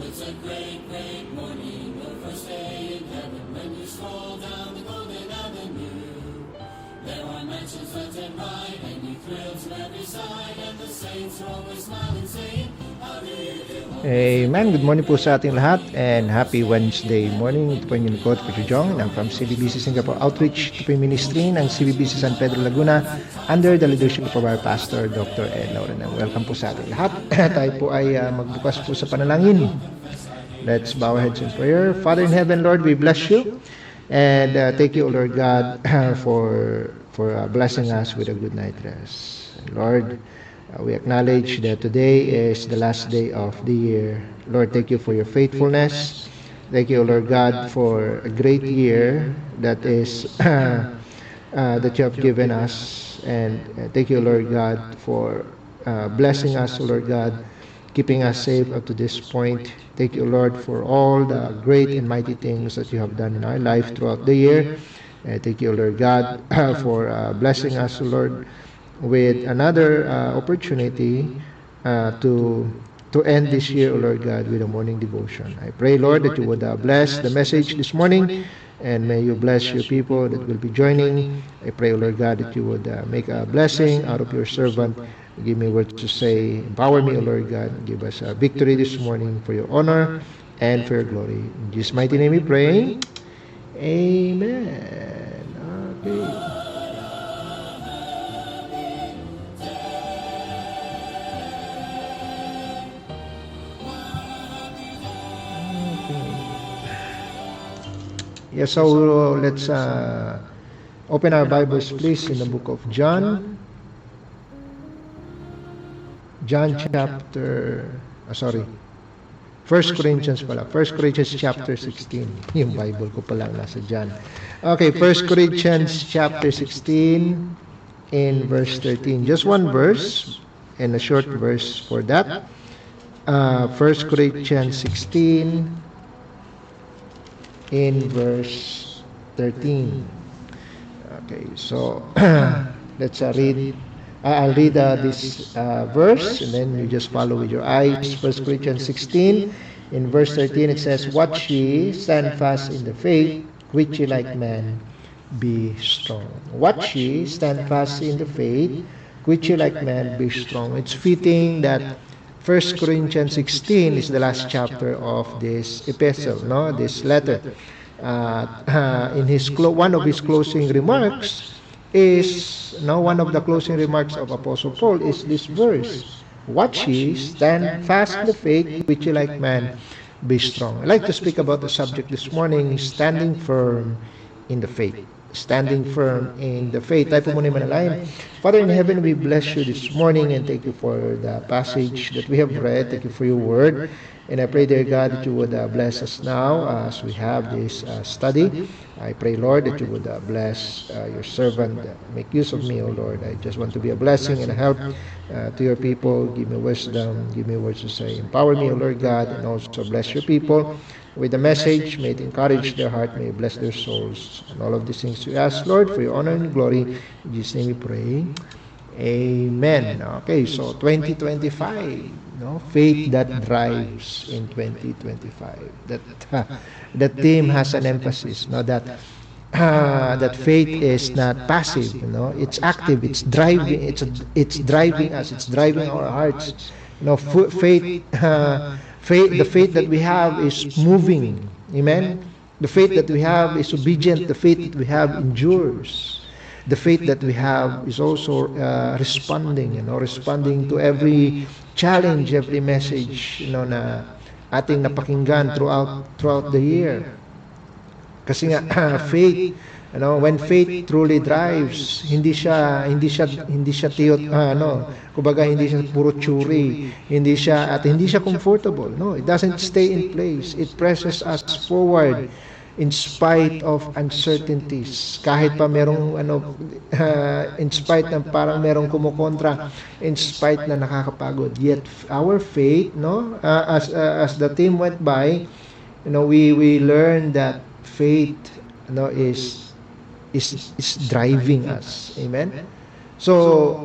It's a great, great morning, the first day in heaven, when you stroll down the golden avenue. There are mansions left and right, and you thrill to every side, and the saints are always smiling, saying, how do you do? Amen. Good morning po sa ating lahat and happy Wednesday morning. Ito po yung lingkod, Kuya Jong, and I'm from CBBC Singapore Outreach. Ito po yung ministry ng CBBC San Pedro Laguna under the leadership of our pastor, Dr. Ed Lauren. Welcome po sa ating lahat. Tayo po ay magbukas po sa panalangin. Let's bow our heads in prayer. Father in heaven, Lord, we bless you. And thank you, Lord God, for blessing us with a good night rest. And Lord, we acknowledge that today is the last day of the year. Lord, thank you for your faithfulness. Thank you, Lord God, for a great year that is that you have given us. And thank you, Lord God, for blessing us, Lord God, keeping us safe up to this point. Thank you, Lord, for all the great and mighty things that you have done in our life throughout the year. Thank you, Lord God, for blessing us, Lord, with another opportunity to end this year, O Lord God, with a morning devotion. I pray, Lord, that you would bless the message this morning, and may you bless your people that will be joining. I pray, O Lord God, that you would make a blessing out of your servant. Give me words to say. Empower me, O Lord God. Give us a victory this morning for your honor and for your glory. In Jesus' mighty name we pray. Amen. Okay. Yes, so let's open our Bibles, please, in the book of John. John chapter, 1 Corinthians pala. 1 Corinthians chapter 16. Yung Bible ko pala nasa John. Okay, 1 Corinthians chapter 16 in verse 13. Just one verse and a short verse for that. 1 Corinthians 16 in verse 13. Okay, so let's read. I'll read this verse, and then you just follow with your eyes. 1 Corinthians 16, in verse 13, it says, "Watch ye, stand fast in the faith, quit ye like men, be strong." Watch ye, stand fast in the faith, quit ye like men, be strong. It's fitting that 1 Corinthians 16 is the last chapter of this epistle, no, this letter. In one of his closing remarks one of the closing remarks of Apostle Paul is this verse: "Watch ye, stand fast in the faith, quit ye like men, be strong." I'd like to speak about the subject this morning: standing firm in the faith. Standing firm in the faith. Tayo po muna manalangin. Father in heaven, we bless you this morning and thank you for the passage that we have read. Thank you for your word. And I pray, dear God, that you would bless us now as we have this study. I pray, Lord, that you would bless your servant. Make use of me, O Lord. I just want to be a blessing and a help to your people. Give me wisdom. Give me words to say. Empower me, O Lord God, and also bless your people with the message. May it encourage their heart. May it bless their souls. And all of these things we ask, Lord, for your honor and glory. In Jesus' name we pray. Amen. Okay, so 2025, faith that drives in 2025. That theme has an emphasis, that faith is not passive, it's active, it's driving, it's driving us, it's driving our hearts. Faith, the faith that we have is moving. Amen. The faith that we have is obedient. The faith that we have endures. The faith that we have is also responding to every challenge, every message, na ating napakinggan throughout the year. Kasi nga faith, when faith truly drives, hindi siya tiyot, kumbaga hindi siya puro tsuri, hindi siya comfortable. No, it doesn't stay in place. It presses us forward in spite of uncertainties, kahit pa merong in spite na parang merong kumukontra, in spite na nakakapagod, yet our faith, as the theme went by, we learned that faith is driving us. Amen. So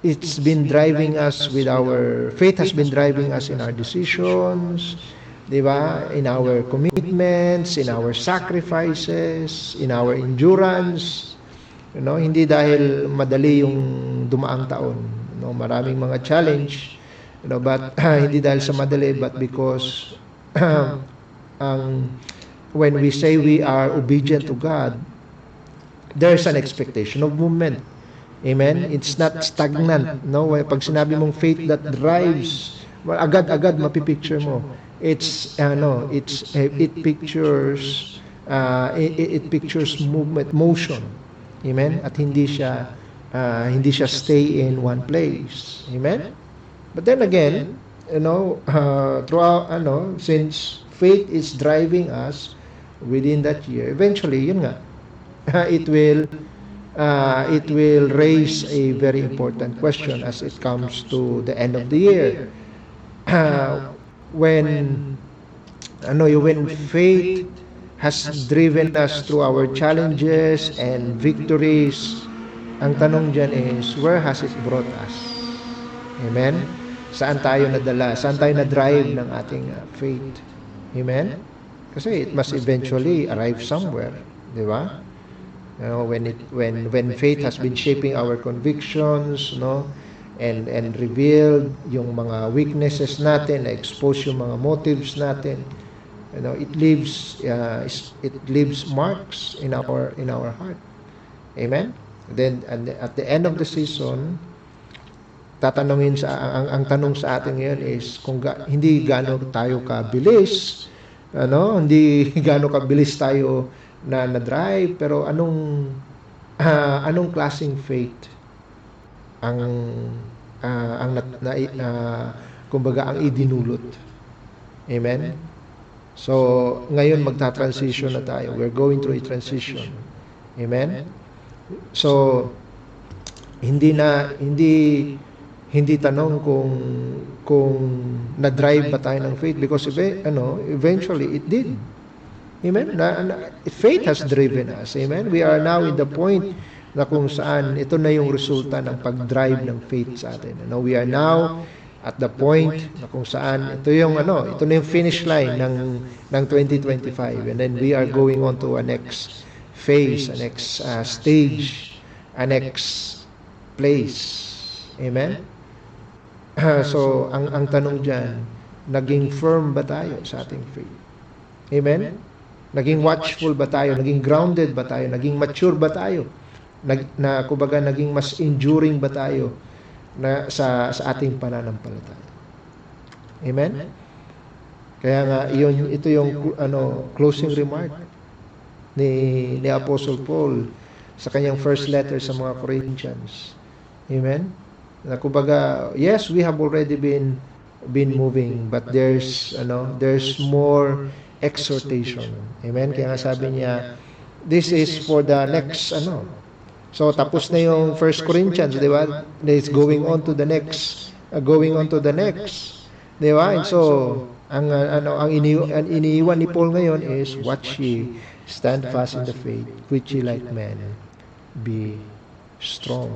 it's been driving us with our faith has been driving us in our decisions, di ba? In our commitments, in our sacrifices, in our endurance. Hindi dahil madali yung dumaang taon. Maraming mga challenge, but hindi dahil sa madali, but because when we say we are obedient to God, there's an expectation of movement. Amen? It's not stagnant. Pag sinabi mong faith that drives, well, agad-agad mapipicture mo. It pictures movement, motion. Amen? At hindi siya stay in one place. Amen? But then again, throughout since faith is driving us within that year, eventually yun nga, it will raise a very important question as it comes to the end of the year. When faith has driven us through our challenges and victories, ang tanong dyan is, where has it brought us? Amen? Saan tayo nadala? Saan tayo na-drive ng ating faith? Amen? Kasi it must eventually arrive somewhere. Di ba? When faith has been shaping our convictions, and revealed yung mga weaknesses natin, expose yung mga motives natin, it leaves marks in our heart. Amen. Then at the end of the season, tatanungin ang tanong sa atin ngayon is kung hindi gaano tayo kabilis, hindi gaano kabilis tayo na drive, pero anong klaseng faith kumbaga ang idinulot. Amen. So ngayon magta-transition na tayo. We're going through a transition. Amen. So hindi tanong kung na-drive ba tayo ng faith, because eventually it did. Amen. Faith has driven us. Amen. We are now in the point na kung saan ito na yung resulta ng pag-drive ng faith sa atin. We are now at the point na kung saan ito na yung finish line ng 2025, and then we are going on to a next phase, a next stage, a next place. Amen. So ang tanong diyan, naging firm ba tayo sa ating faith? Amen. Naging watchful ba tayo? Naging grounded ba tayo? Naging mature ba tayo? Kumbaga naging mas enduring ba tayo sa ating pananampalataya? Amen? Kaya nga ito yung closing remark ni Apostle Paul sa kanyang first letter sa mga Corinthians. Amen? Kumbaga, yes, we have already been moving, but there's more exhortation. Amen? Kaya nga sabi niya, this is for the next So tapos na yung 1 Corinthians, di ba? It's going on to the next, di ba? And so ang iniiwan ni Paul ngayon is, watch ye, stand fast in the faith, which ye like men, be strong.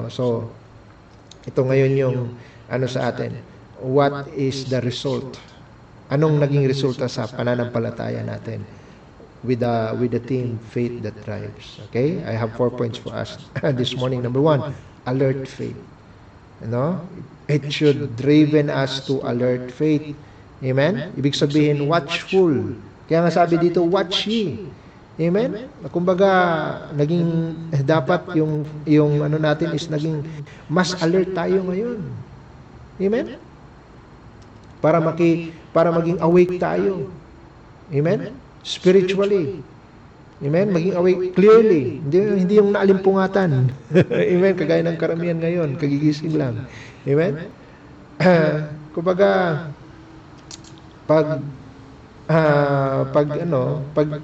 So ito ngayon yung sa atin. What is the result? Anong naging resulta sa pananampalataya natin? With the theme, faith that drives. Okay? I have 4 points for us this morning. Number 1, alert faith. It should driven us to alert faith. Amen? Ibig sabihin, watchful. Kaya nga sabi dito, watch ye. Amen? Kumbaga, dapat yung natin is naging mas alert tayo ngayon. Amen? Para maging awake tayo. Amen? Spiritually. Amen? Maging awake clearly. Hindi yung naalimpungatan. Amen? Kagaya ng karamihan ngayon, kagigising lang. Amen? Kumbaga, pag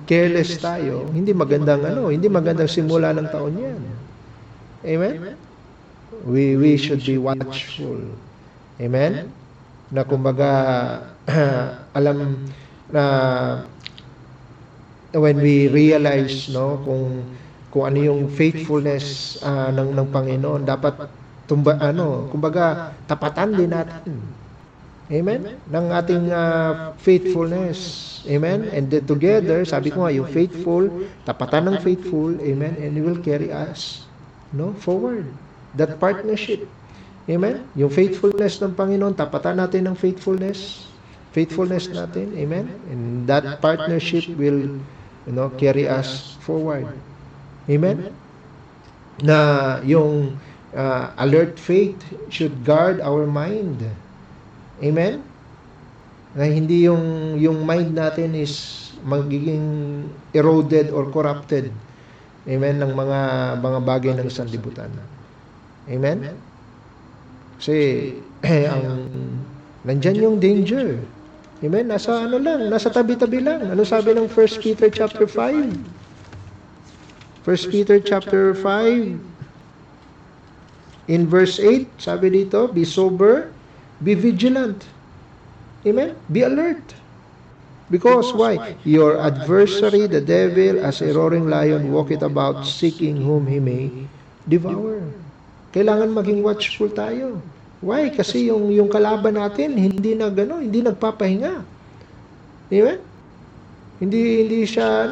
careless tayo, hindi magandang simula ng taon 'yan. Amen? We should be watchful. Amen? Na kumbaga alam na when we realize kung ano yung faithfulness ng Panginoon, dapat kumbaga, tapatan din natin. Amen? Ng ating faithfulness. Amen? And then together, sabi ko nga, yung faithful, tapatan ng faithful, amen, and it will carry us, forward. That partnership. Amen? Yung faithfulness ng Panginoon, tapatan natin ng faithfulness natin, amen? And that partnership will, carry us forward. Amen? Na yung alert faith should guard our mind. Amen? Na hindi yung mind natin is magiging eroded or corrupted. Amen? Ng mga bagay ng sanlibutan. Amen? Kasi nandyan yung danger. Amen? Nasa tabi-tabi lang. Ano sabi ng 1 Peter chapter 5? 1 Peter chapter 5 in verse 8, sabi dito, be sober, be vigilant. Amen? Be alert. Because why? Your adversary, the devil, as a roaring lion, walketh about, seeking whom he may devour. Kailangan maging watchful tayo. Why? Kasi yung kalaban natin, hindi nagpapahinga. Amen? Hindi siya,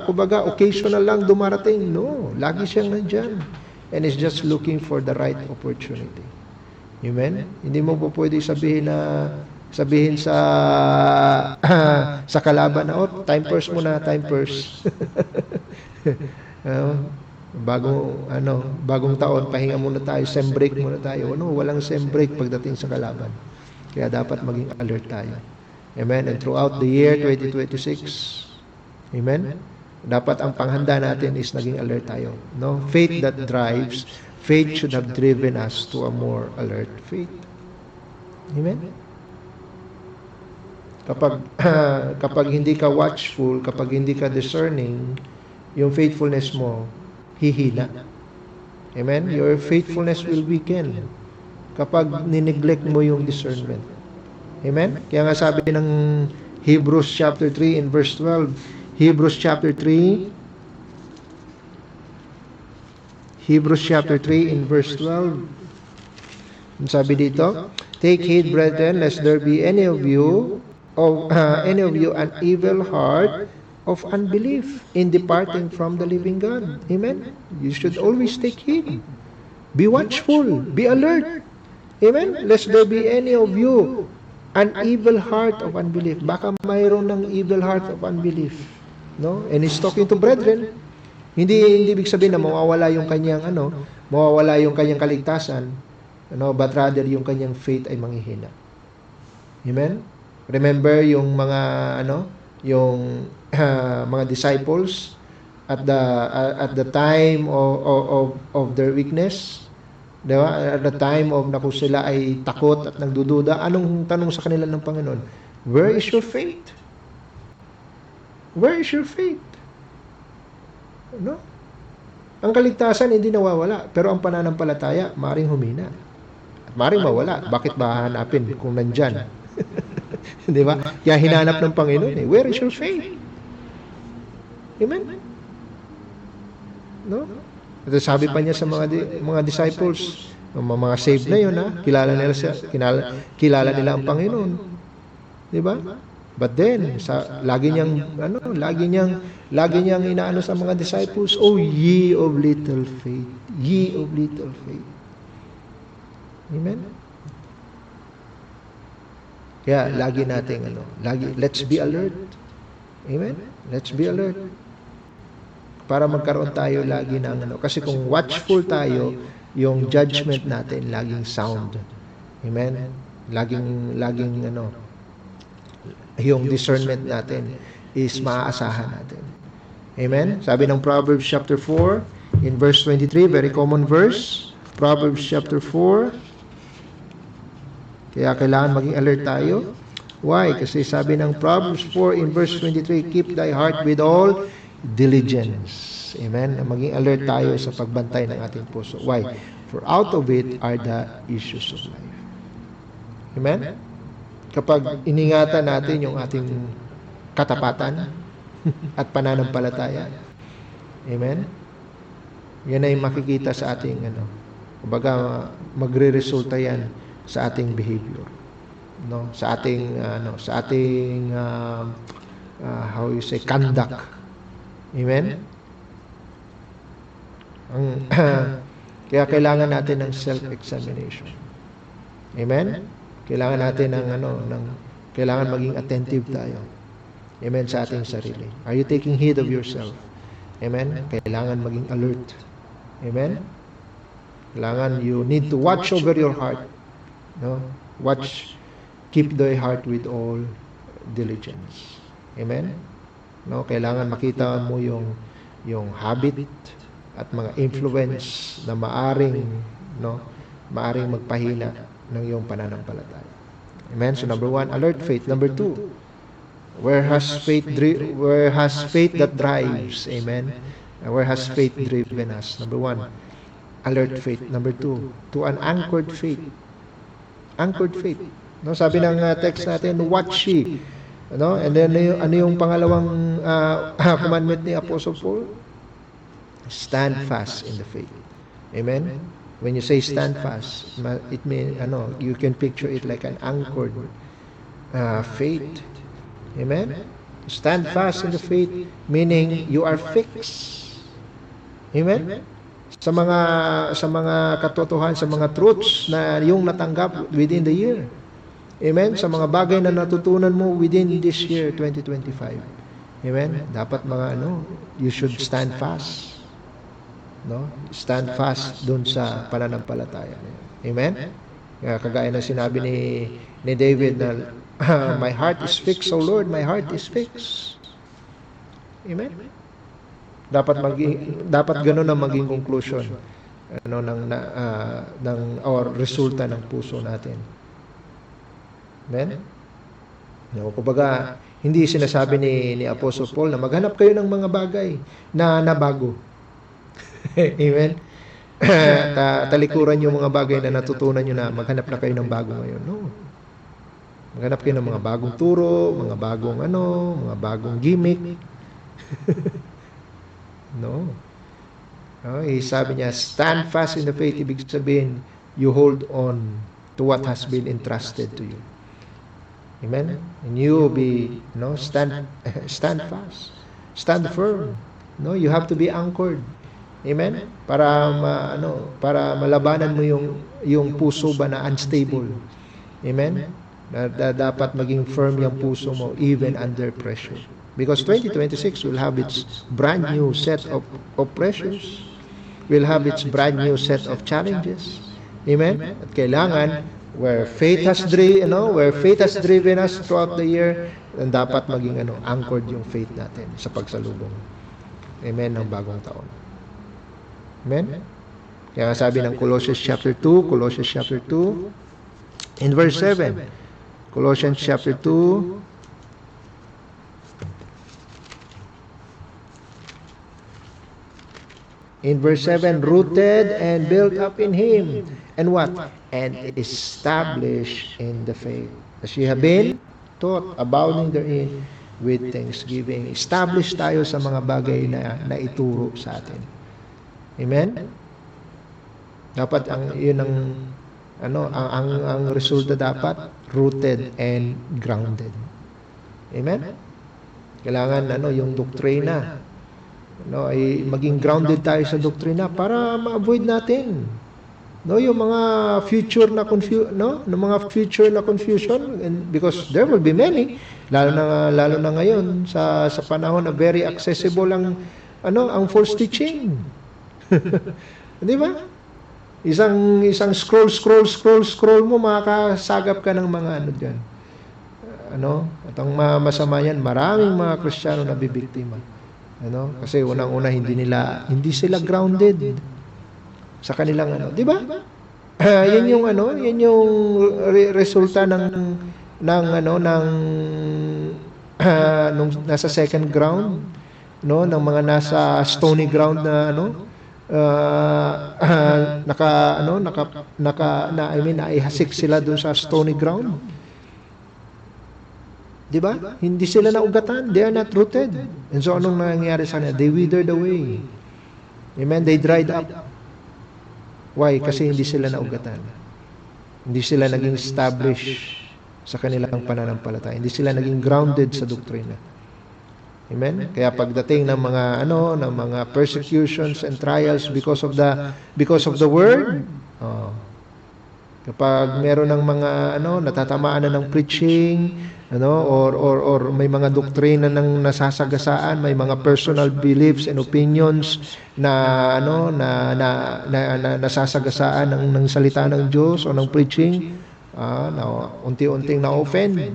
kumbaga, occasional lang dumarating. No, lagi siyang nandyan. And is just looking for the right opportunity. Amen? Hindi mo po pwede sabihin sa sa kalaban na, time purse muna, time purse. Bagong taon, pahinga muna tayo, sem break muna tayo. Walang sem break pagdating sa kalaban. Kaya dapat maging alert tayo. Amen? And throughout the year 2026, amen? Dapat ang panghanda natin is naging alert tayo. Faith that drives, faith should have driven us to a more alert faith. Amen? Kapag hindi ka watchful, kapag hindi ka discerning, yung faithfulness mo, hihina. Amen? Your faithfulness will weaken kapag nineglect mo yung discernment. Amen? Kaya nga sabi ng Hebrews chapter 3 in verse 12, Hebrews chapter 3 in verse 12, sabi dito, take heed, brethren, lest there be any of you an evil heart of unbelief in departing from the living God. Amen? You should always take heed. Be watchful. Be alert. Amen? Lest there be any of you an evil heart of unbelief. Baka mayroon ng evil heart of unbelief. And he's talking to brethren. Hindi ibig sabihin na mawawala yung kanyang kaligtasan, but rather yung kanyang faith ay manghihina. Amen? Remember yung mga disciples at the time of their weakness, diba? At the time of sila ay takot at nagdududa, anong tanong sa kanila ng Panginoon? Where is your faith? Where is your faith? Ang kaligtasan hindi nawawala, pero ang pananampalataya maring humina. At maring mawala. Bakit ba hahanapin kung nandyan? Di ba? Kaya hinanap ng Panginoon where is your faith? Amen? Ito sabi pa niya sa mga disciples, mga saved na yun, kilala nila ang Panginoon. Di ba? But then, lagi niyang inaano sa mga disciples, oh, ye of little faith. Ye of little faith. Amen? Kaya, let's be alert. Amen? Let's be alert. Para magkaroon tayo lagi ng kasi kung watchful tayo, yung judgment natin laging sound. Amen? Laging yung discernment natin is maaasahan natin. Amen? Sabi ng Proverbs chapter 4 in verse 23, very common verse. Proverbs chapter 4. Kaya kailangan maging alert tayo. Why? Kasi sabi ng Proverbs 4 in verse 23, keep thy heart with all diligence. Amen? Maging alert tayo sa pagbantay ng ating puso. Why? For out of it are the issues of life. Amen? Kapag iningatan natin yung ating katapatan at pananampalataya, amen? Yan ay makikita sa ating Kumbaga, magre-resulta yan sa ating behavior. No? Sa ating, how you say, conduct. Amen? Kaya kailangan natin ng self-examination. Amen? Kailangan natin kailangan maging attentive tayo. Amen, sa ating sarili. Are you taking heed of yourself? Amen? Kailangan maging alert. Amen? Kailangan you need to watch over your heart. No? Keep thy heart with all diligence. Amen? No, kailangan makita mo yung habit at mga influence na maaring magpahina ng iyong pananampalataya. Amen? So number 1, alert faith. Number 2, where has faith that drives? Amen? Where has faith driven us? Number 1, alert faith. Number 2, to an anchored faith. Anchored faith. No, sabi ng text natin, watch ye. No? And then ano yung pangalawang commandment ni Apostle Paul? Stand fast in the faith. Amen? When you say stand fast, it means you can picture it like an anchored faith. Amen? Stand fast in the faith, meaning you are fixed. Amen? Sa mga katotohanan, sa mga truths na yung natanggap within the year. Amen? Sa mga bagay na natutunan mo within this year 2025. Amen? Dapat you should stand fast. No? Stand fast doon sa pananampalataya. Amen? Kagaya na sinabi ni David na my heart is fixed, O Lord, my heart is fixed. Amen? Dapat ganoon ang maging conclusion or resulta ng puso natin. Amen? No, kumbaga, hindi sinasabi ni Apostle Paul na maghanap kayo ng mga bagay na bago. Amen? Talikuran yung mga bagay na natutunan nyo na maghanap na kayo ng bago ngayon. No. Maghanap kayo ng mga bagong turo, mga bagong gimmick. No. Sabi niya, stand fast in the faith. Ibig sabihin, you hold on to what has been entrusted to you. Amen? And you be, stand fast. Stand firm. No, you have to be anchored. Amen? Para malabanan mo yung puso ba na unstable. Amen? Na dapat maging firm yung puso mo even under pressure. Because 2026 will have its brand new set of pressures. Will have its brand new set of challenges. Amen? At kailangan where faith has driven us throughout the year, and dapat maging anchored yung faith natin sa pagsalubong. Amen, ng bagong taon. Amen? Kaya sabi ng Colossians chapter 2, in verse 7, Colossians chapter 2, in verse 7, rooted and built up in Him, and what? And established in the faith, as ye have been taught, abounding therein with thanksgiving. Establish tayo sa mga bagay na ituro sa atin. Amen? Dapat ang resulta dapat rooted and grounded. Amen? Kailangan yung doktrina ay maging grounded tayo sa doktrina para ma-avoid natin yung mga future na confusion, and because there will be many, lalo na ngayon sa panahon na very accessible ang false teaching. Di ba? Isang scroll mo, makakasagap ka ng mga diyan. At ang masama yan, maraming mga Kristiyano na bibiktima. Kasi unang-una hindi sila grounded sa kanilang di ba? Yan yung resulta ng nung nasa second ground, ng mga nasa stony ground na naihasik sila dun sa stony ground. Di ba? Hindi sila naugatan. They are not rooted. And so, anong nangyayari sa kanila? They withered away. Amen? They dried up. Why? Kasi hindi sila naugatan. Hindi sila naging established sa kanilang pananampalataya. Hindi sila naging grounded sa doktrina. Amen? Kaya pagdating ng mga ng mga persecutions and trials because of the word, kapag meron ng mga natatamaan na ng preaching, or may mga doktrina ng nasasagasaan, may mga personal beliefs and opinions na nasasagasaan ng salita ng Diyos o ng preaching, unti-unting na-offend.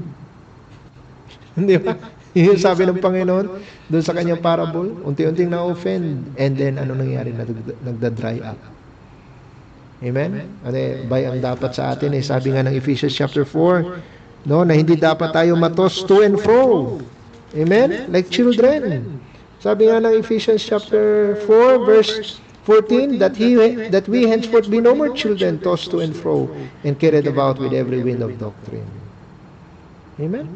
Hindi ba? Yung sabi ng Panginoon doon sa kanyang parable, unti-unting na-offend, and then ano nangyari? Nagda-dry up. Amen? By ang dapat sa atin, sabi nga ng Ephesians chapter 4, na hindi dapat tayo matos to and fro. Amen? Like children. Sabi nga ng Ephesians chapter 4 verse 14, that we henceforth be no more children tossed to and fro and carried about with every wind of doctrine. Amen?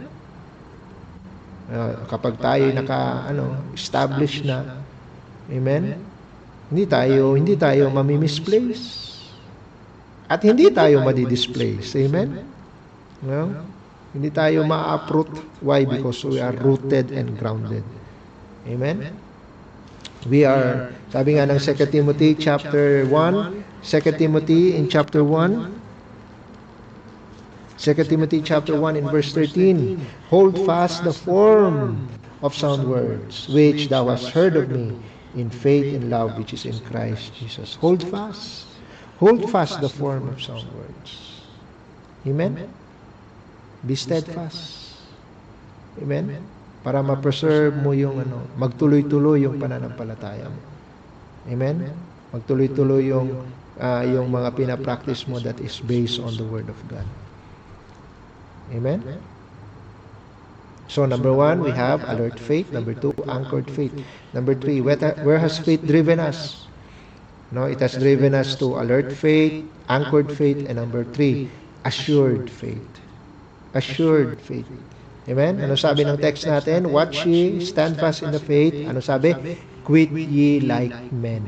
Kapag tayo establish na, amen? Hindi tayo mami-misplace. At hindi tayo madi-displace. Amen? No? Hindi tayo ma-uproot. Why? Because we are rooted and grounded. Amen? We are, sabi nga ng 2 Timothy chapter 1, 2 Timothy in chapter 1, 2 Timothy chapter 1 in verse 13, hold fast the form of sound words, which thou hast heard of me, in faith and love which is in Christ Jesus. Hold fast. Hold fast the form of sound words. Amen? Be steadfast. Amen? Para ma-preserve mo yung magtuloy-tuloy yung pananampalataya mo. Amen? Magtuloy-tuloy yung mga pinapractice mo that is based on the Word of God. Amen? So, number 1, we have alert faith. Number 2, anchored faith. Number 3, where has faith driven us? No, it has driven us to alert faith, anchored faith, and number 3, assured faith. Assured faith. Amen? Ano sabi ng text natin? Watch ye, stand fast in the faith. Ano sabi? Quit ye like men.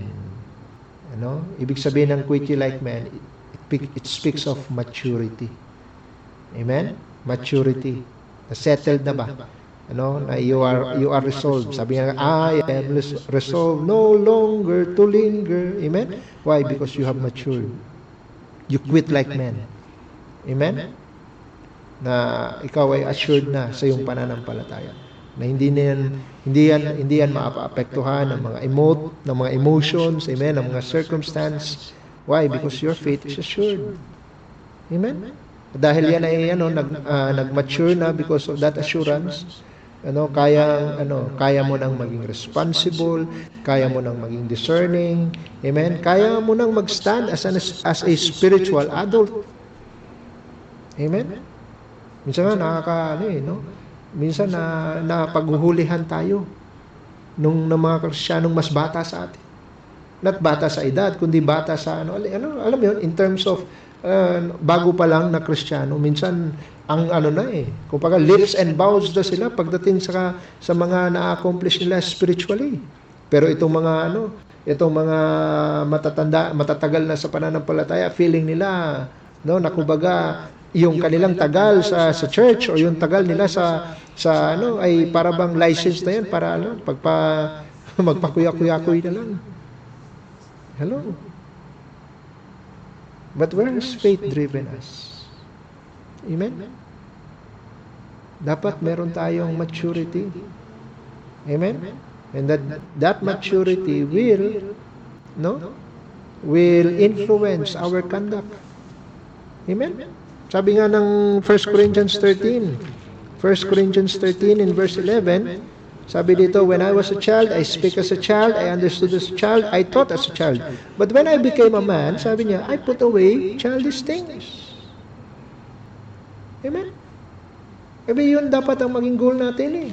Ibig sabihin ng quit ye like men, it speaks of maturity. Amen? Maturity. Settled na ba? Na you are resolved. Sabi nga, I am resolved no longer to linger. Amen? Why? Because you have matured. You quit like men. Amen? Na ikaw ay assured na sa iyong pananampalataya. Na hindi yan maapektuhan ng mga emotions, amen, ng mga circumstance. Why? Because your faith is assured. Amen? Dahil yan ay nag-mature na because of that assurance, kaya mo nang maging responsible, kaya mo nang maging discerning, amen? Kaya mo nang mag-stand as a spiritual adult. Amen? Minsan nga minsan na paghuhulihan tayo ng mga Kristiyanong mas bata sa atin. Not bata sa edad, kundi bata sa alam mo yun, in terms of bago pa lang na Kristiyano, minsan ang kumbaga lips and bounds na sila pagdating sa mga na-accomplish nila spiritually. Pero itong mga matatagal na sa pananampalataya, feeling nila na kumbaga yung kanilang tagal sa church o yung tagal nila sa ay para bang license na yan para magpakuya-kuya-kuy na lang. Hello. But where has faith driven us? Amen? Dapat meron tayong maturity. Amen? And that maturity will influence our conduct. Amen? Sabi nga ng 1 Corinthians 13 in verse 11, sabi dito, when I was a child, I speak as a child, I understood as a child, I thought as a child. But when I became a man, sabi niya, I put away childish things. Amen? Yun dapat ang maging goal natin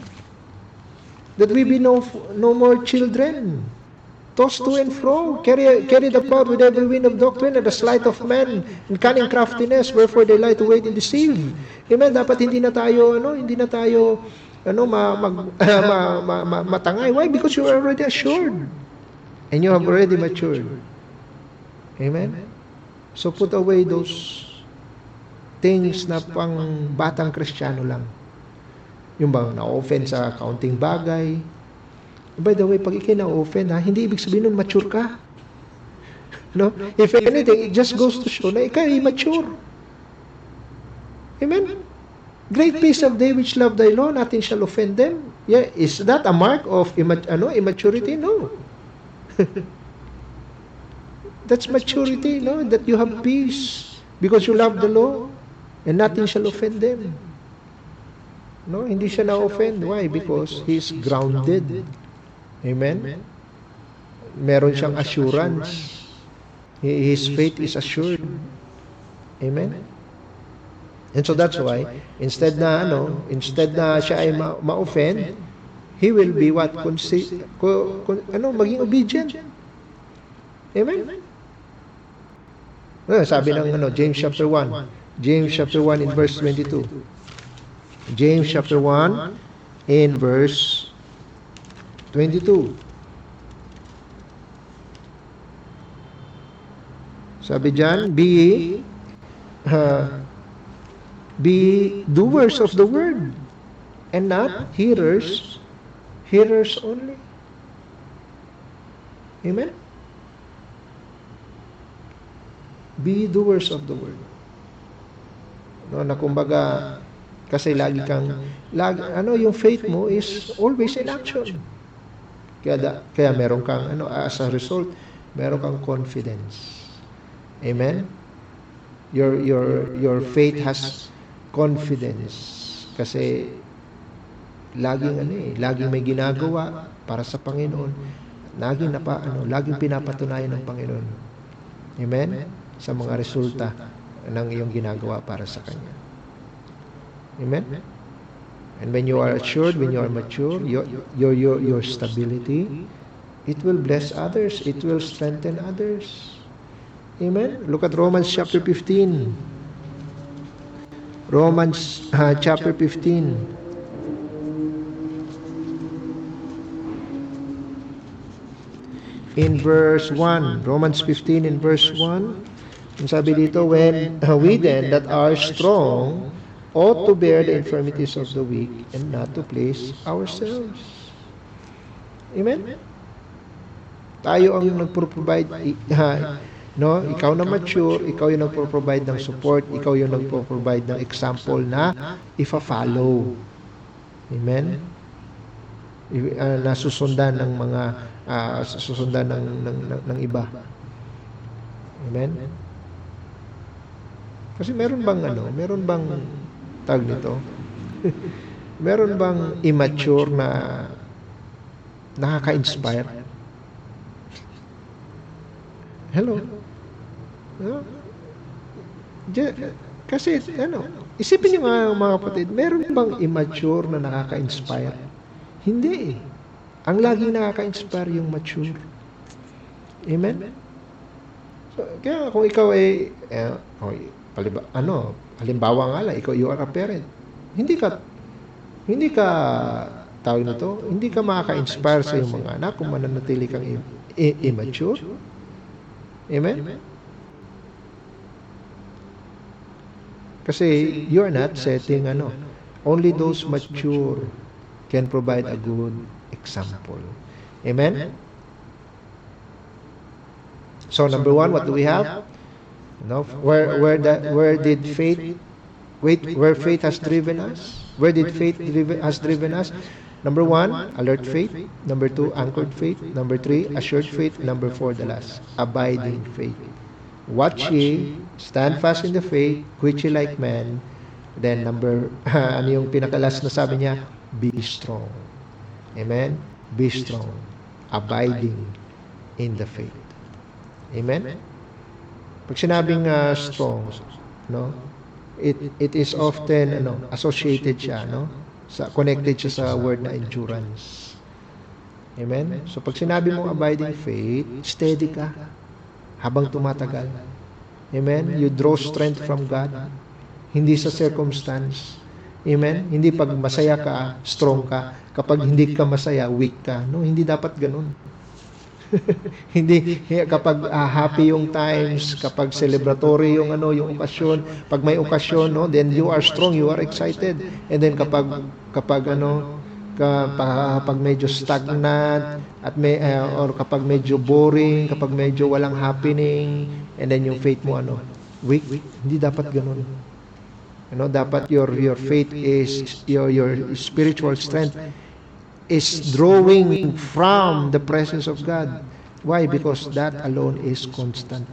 That we be no more children, tossed to and fro, carried about with every wind of doctrine and the sleight of men and cunning craftiness, wherefore they lie to wait and deceive. Amen? Dapat hindi na tayo matangay. Why? Because you are already assured. And you have already matured. Amen? So put away those things na pang batang Kristiyano lang. Yung bang na-offend sa kaunting bagay. By the way, pag ikay na-offend, hindi ibig sabihin nun mature ka. No? If anything, it just goes to show na ikay immature. Amen? Great peace of they which love thy law, nothing shall offend them. Yeah, is that a mark of immaturity? No. That's maturity, no? That you have peace because you love the law and nothing shall offend them. No, hindi siya na-offend. Why? Because he's grounded. Amen? Meron siyang assurance. His faith is assured. Amen? And so that's why, instead na siya ay ma-offend, he will be what? Maging obedient. Amen? Sabi ng James chapter 1. James chapter 1 in verse 22. James chapter 1 in verse 22. Sabi diyan, be doers of the word and not hearers only. Amen? Be doers of the word. No, na kumbaga, kasi yung faith mo is always in action. Kaya meron kang, as a result, meron kang confidence. Amen? Your faith has confidence. Kasi, laging may ginagawa para sa Panginoon. Laging pinapatunayan ng Panginoon. Amen? Sa mga resulta ng iyong ginagawa para sa Kanya. Amen? And when you are assured, when you are mature, your stability, it will bless others. It will strengthen others. Amen? Look at Romans chapter 15. Romans chapter 15. In verse 1. Romans 15 in verse 1. Ang sabi dito, when we then that are strong ought to bear the infirmities of the weak and not to please ourselves. Amen? Tayo ang nagpo-provide, no? Ikaw na mature, ikaw yung nagpo-provide ng support, ikaw yung nagpo-provide ng example na ifa-follow. Amen? Nasusundan ng mga susundan ng iba. Amen? Kasi meron bang tawag nito? Meron bang immature na nakaka-inspire? Hello? Kasi, isipin niyo mga kapatid, meron bang immature na nakaka-inspire? Hindi. Ang laging nakaka-inspire yung mature. Amen? So, kaya kung ikaw ay, halimbawa nga lang, ikaw, you are a parent. Hindi ka, tawag nito, hindi ka makaka-inspire sa iyong mga anak kung mananatili kang immature. Amen? Kasi you are not setting, only those mature can provide a good example. Amen? So number 1, what do we have? Where faith has driven us? Where did faith has driven us? Number 1, alert faith. Number 2, anchored faith. Number 3, assured faith. Number 4, the last, abiding faith. Watch ye, stand fast in the faith, quit ye like men. Then ano yung pinakalas na sabi niya? Be strong. Amen? Be strong. Abiding in the faith. Amen? Pag sinabing strong, it is often associated siya, connected siya sa word na endurance. Amen? So pag sinabi mong abiding faith, steady ka habang tumatagal. Amen? You draw strength from God. Hindi sa circumstance. Amen? Hindi pag masaya ka, strong ka. Kapag hindi ka masaya, weak ka. No, hindi dapat ganun. Hindi kapag happy yung times, kapag celebratory yung yung okasyon, pag may okasyon, no, then you are strong, you are excited. And then kapag kapag medyo stagnant at or kapag medyo boring, kapag medyo walang happening, and then yung faith mo weak, hindi dapat ganoon. Dapat your faith is your spiritual strength is drawing from the presence of God. Why? Because that alone is constant.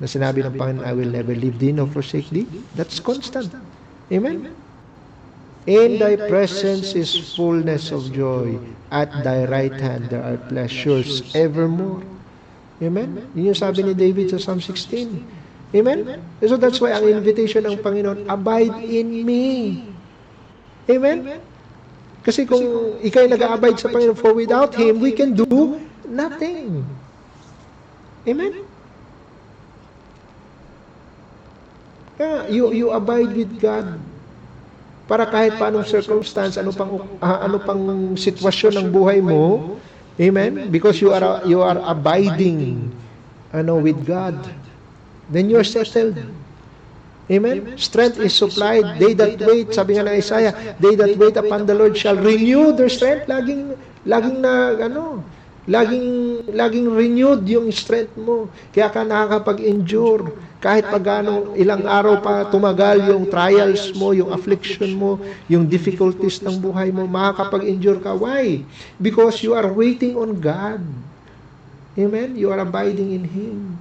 Na sinabi ng Panginoon, I will never leave thee nor forsake thee. That's constant. Amen? In thy presence is fullness of joy. At thy right hand there are pleasures evermore. Amen? Yun yung sabi ni David sa Psalm 16. Amen? So that's why ang invitation ng Panginoon, abide in me. Amen? Kasi kung ikay nag-abide sa Panginoon, for without Him, we can do nothing. Amen? You abide with God. Para kahit paanong circumstance, ano pang sitwasyon ng buhay mo, amen? Because you are abiding with God. Then you're settled. Amen? Strength is supplied. They that wait, sabi nga ng Isaiah, they that wait upon the Lord shall renew their strength. Laging renewed yung strength mo. Kaya ka nakakapag-endure. Kahit ilang araw pa tumagal yung trials mo, yung affliction mo, yung difficulties ng buhay mo, makakapag-endure ka. Why? Because you are waiting on God. Amen? You are abiding in Him.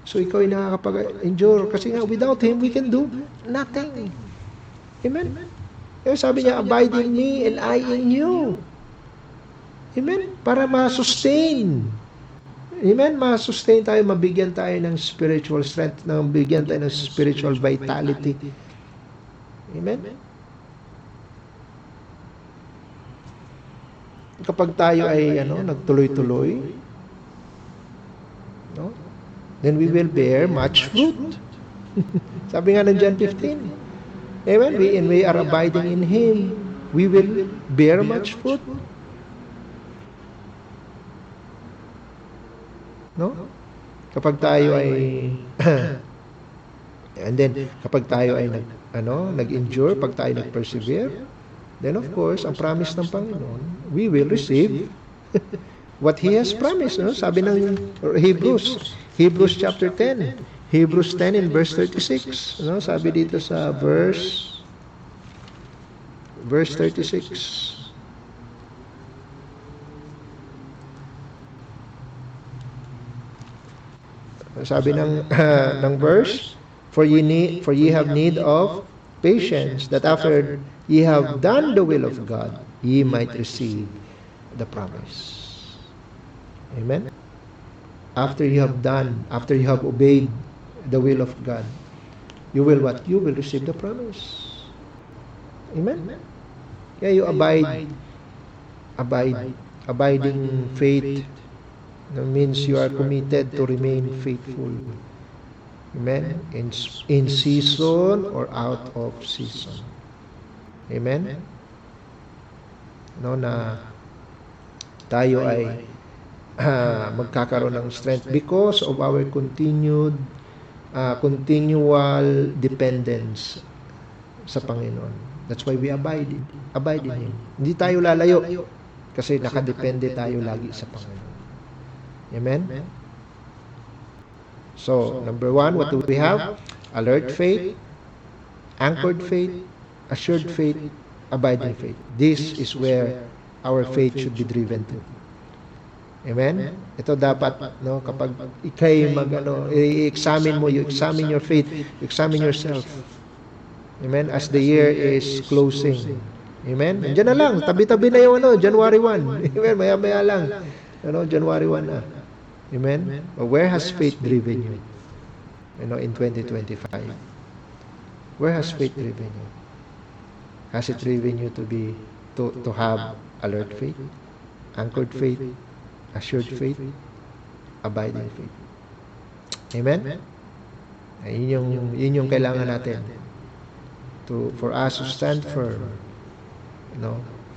So ikaw ay nakakapag-endure. Kasi nga, without Him, we can do nothing. Amen? Sabi niya, abide in me and I in you. Amen? Para ma-sustain. Amen? Ma-sustain tayo, mabigyan tayo ng spiritual strength, mabigyan tayo ng spiritual vitality. Amen? Kapag tayo ay nagtuloy-tuloy, no? Then we will bear much fruit. Sabi nga ng John 15. Amen? We are abiding in Him. We will bear much fruit. No? Kapag tayo ay and then kapag tayo ay nag-endure, pag tayo nag-persevere, then of course, ang promise ng Panginoon, we will receive what He has promised. Sabi ng Hebrews chapter 10. Hebrews 10 in verse 36. Sabi dito sa verse 36. Sabi ng verse, for ye have need of patience, that after ye have done the will of God, ye might receive the promise. Amen? After you have obeyed the will of God, you will what? You will receive the promise. Amen? Kaya you abide. Abiding faith means you are committed to remain faithful. Amen? In season or out of season. Amen? Na tayo ay magkakaroon ng strength because of our continual dependence sa Panginoon. That's why we abide in Him. Hindi tayo lalayo kasi nakadepende tayo lagi sa Panginoon. Amen? So, number 1, what do we have? Alert faith, anchored faith, assured faith, abiding faith. This is where our faith should be driven to. Amen? Ito dapat, kapag ikay i-examine mo, you examine your faith, examine yourself. Amen? As the year is closing. Amen? Diyan na lang, tabi-tabi na yung January 1. Amen? Maya-maya lang. January 1 na. Amen? But where has faith driven you? In 2025. Where has faith driven you? Has it driven you to have alert faith, anchored faith, assured faith, abiding faith? Amen? Yun yung kailangan natin for us to stand firm,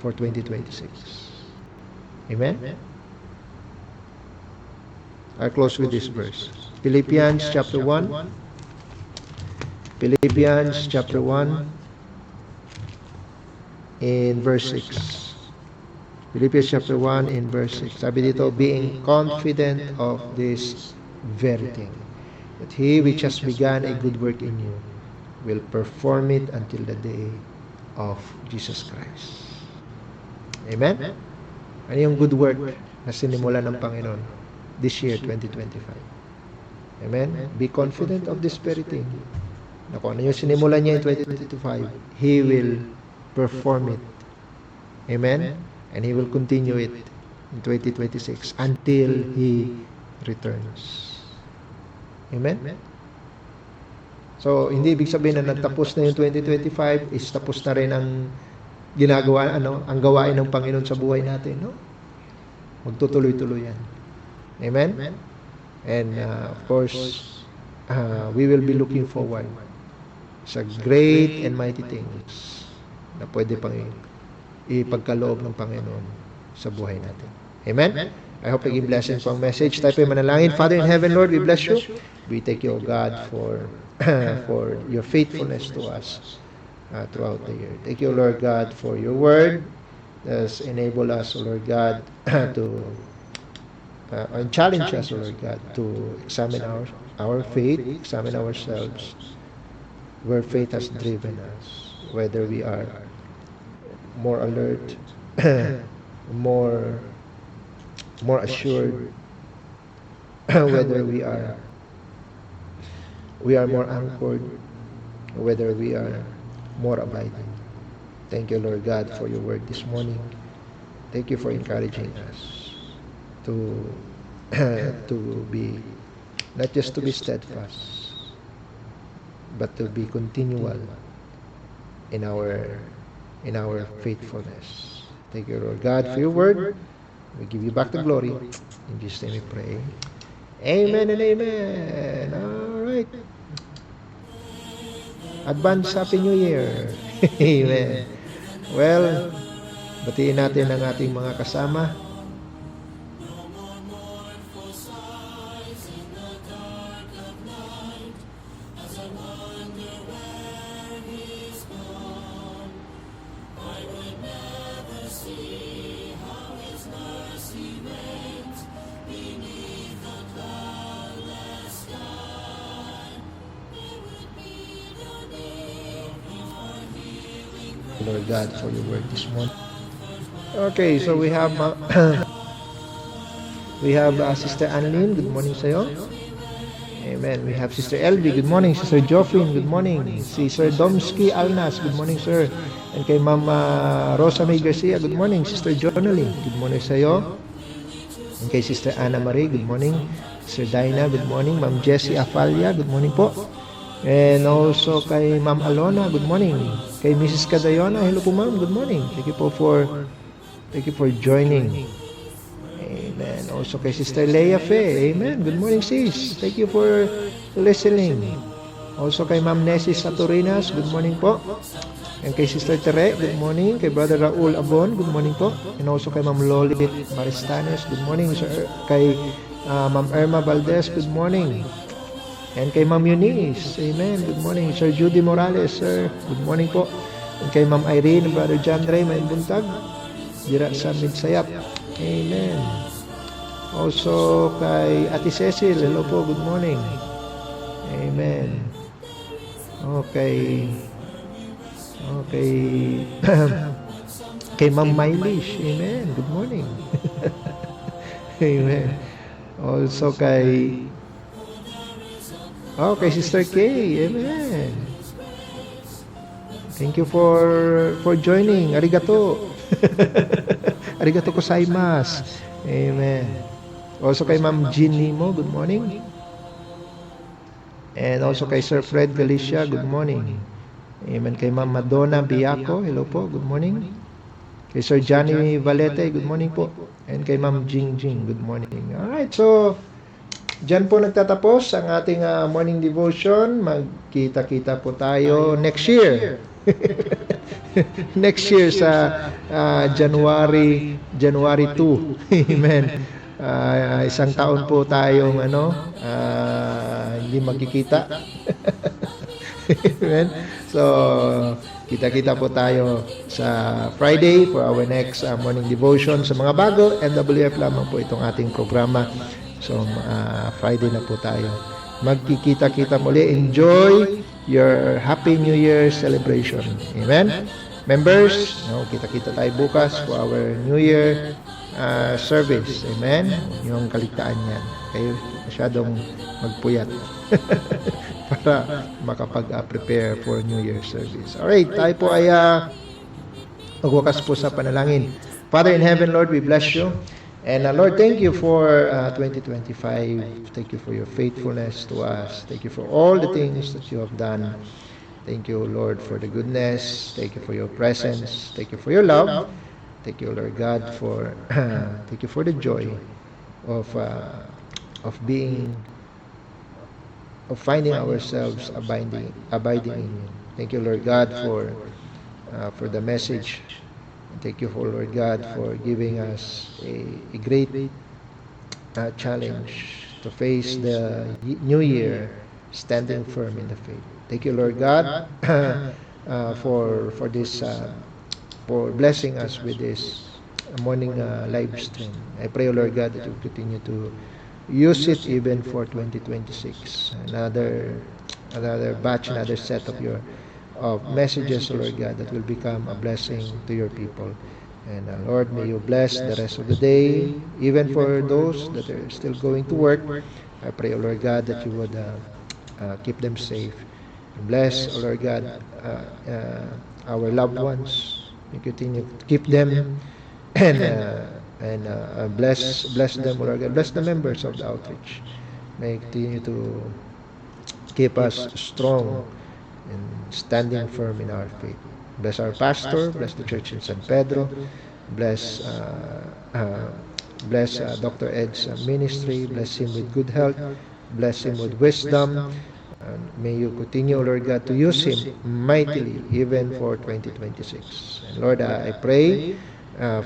for 2026. Amen? I'll close with this verse. Philippians chapter 1. Philippians chapter 1 in verse 6. Philippians chapter 1 in verse 6. Sabi dito, being confident of this very thing, that he which has begun a good work in you will perform it until the day of Jesus Christ. Amen? Ano yung good work na sinimula ng Panginoon this year, 2025? Amen? Be confident of this very thing. Na kung ano yung sinimula niya in 2025, He will perform it. Amen? And He will continue it in 2026 until He returns. Amen? So, hindi ibig sabihin na nagtapos na yung 2025, is tapos na rin ang ginagawa, ang gawain ng Panginoon sa buhay natin, no? Magtutuloy-tuloy yan. Amen? And, of course, we will be looking forward sa great and mighty things na pwede pang ipagkaloob ng Panginoon sa buhay natin. Amen? I hope naging blessing po ang message. Tayo po manalangin. Father in heaven, Lord, we bless you. We thank you, O God, for for your faithfulness to us throughout the year. Thank you, Lord God, for your word that's enabled us, O Lord God, to and challenge us, O Lord God, to examine our faith, examine ourselves, where faith has driven us, whether we are more alert, more assured, whether we are more anchored, whether we are more abiding. Thank you, Lord God, for your word this morning. Thank you for encouraging us to be, not just to be steadfast, but to be continual in our faithfulness. Thank you, Lord God, for your word. We give you back the glory. In Jesus' name we pray. Amen and amen. All right. Advance Happy New Year. Amen. Well, batiin natin ang ating mga kasama. Lord God, for your word this morning. Okay, so we have Sister Annalyn. Good morning sa'yo. Amen. We have Sister Elvie. Good morning. Sister Joffin. Good morning. Si Sir Domsky Alnas. Good morning, sir. And kay Ma'am Rosa May Garcia. Good morning. Sister Jonalyn. Good morning sa'yo. And kay Sister Anna Marie. Good morning. Sister Dinah. Good morning. Ma'am Jessie Afalia. Good morning po. And also kay Ma'am Alona, good morning. Kay Mrs. Cadayona, hello po ma'am, good morning. Thank you for joining. Amen. Also kay Sister Leia Fe, amen. Good morning sis. Thank you for listening. Also kay Ma'am Nessie Saturinas, good morning po. And kay Sister Tere, good morning. Kay Brother Raul Abon, good morning po. And also kay Ma'am Lolit Maristanes, good morning. Kay Ma'am Irma Valdez, good morning. And kay Ma'am Eunice, amen, good morning. Sir Judy Morales, sir, good morning po. And kay Ma'am Irene, Brother John Ray, may buntag, dira sa Midsayap, amen. Also kay Ate Cecil, hello po, good morning, amen. Okay, kay Ma'am Mylish, amen, good morning. Amen. Also kay Sister Kay, amen. Thank you for joining. Arigato. Arigato gozaimasu. Amen. Also kay Ma'am Jean Nimo, good morning. And also kay Sir Fred Galicia, good morning. Amen. Kay Ma'am Madonna Biaco, hello po, good morning. Kay Sir Johnny Valete, good morning po. And kay Ma'am Jing Jing, good morning. Alright, so diyan po nagtatapos ang ating morning devotion. Magkita-kita po tayo next year. Next year sa January 2. Amen. Isang taon po tayong hindi magkikita. Amen. So, kita-kita po tayo sa Friday for our next morning devotion. Sa mga bago, NWF lamang po itong ating programa. So, Friday na po tayo. Magkikita-kita muli. Enjoy your Happy New Year celebration. Amen. Members, kita-kita tayo bukas for our New Year service. Amen. Yung kaligtaan yan. Kayo masyadong magpuyat para makapag-prepare for New Year service. Alright, tayo po ay magwakas po sa panalangin. Father in heaven, Lord, we bless you. And Lord, thank you for 2025. Thank you for your faithfulness to us. Thank you for all the things that you have done. Thank you, Lord, for the goodness. Thank you for your presence. Thank you for your love. Thank you, Lord God, for thank you for the joy of finding ourselves abiding in you. Thank you, Lord God, for the message. Thank you, Lord God, for giving us a great challenge to face the new year standing firm in the faith. Thank you, Lord God, for this for blessing us with this morning live stream. I pray, Lord God, that you continue to use it even for 2026. Another batch, another set of messages, Lord God, that will become a blessing to your people. And Lord, may you bless the rest of the day, even for those that are still going to work. I pray, Lord God, that you would keep them safe. Bless, Lord God, our loved ones. You continue to keep them and bless them, Lord God. Bless the members of the outreach. May continue to keep us strong and standing firm in our faith. Bless our pastor. Bless the church in San Pedro. Bless Dr. Ed's ministry. Bless him with good health. Bless him with wisdom. And may you continue, Lord God, to use him mightily even for 2026. And Lord, I pray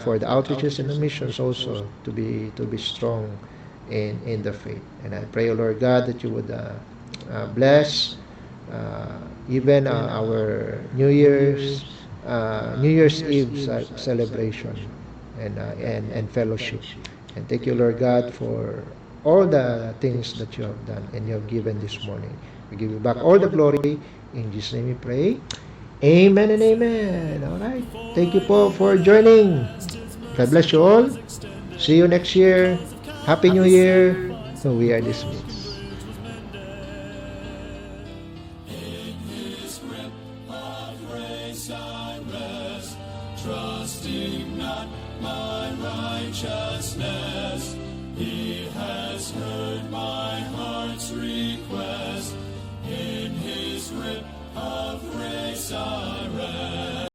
for the outreaches and the missions also to be strong in the faith. And I pray, Lord God, that you would bless even our New Year's Eve celebration and fellowship. And thank you, Lord God, for all the things that you have done and you have given this morning. We give you back all the glory. In Jesus' name we pray. Amen and amen. All right. Thank you po for joining. God bless you all. See you next year. Happy New Year. So we are dismissed. In his grip of grace I rest, trusting not my righteousness. He has heard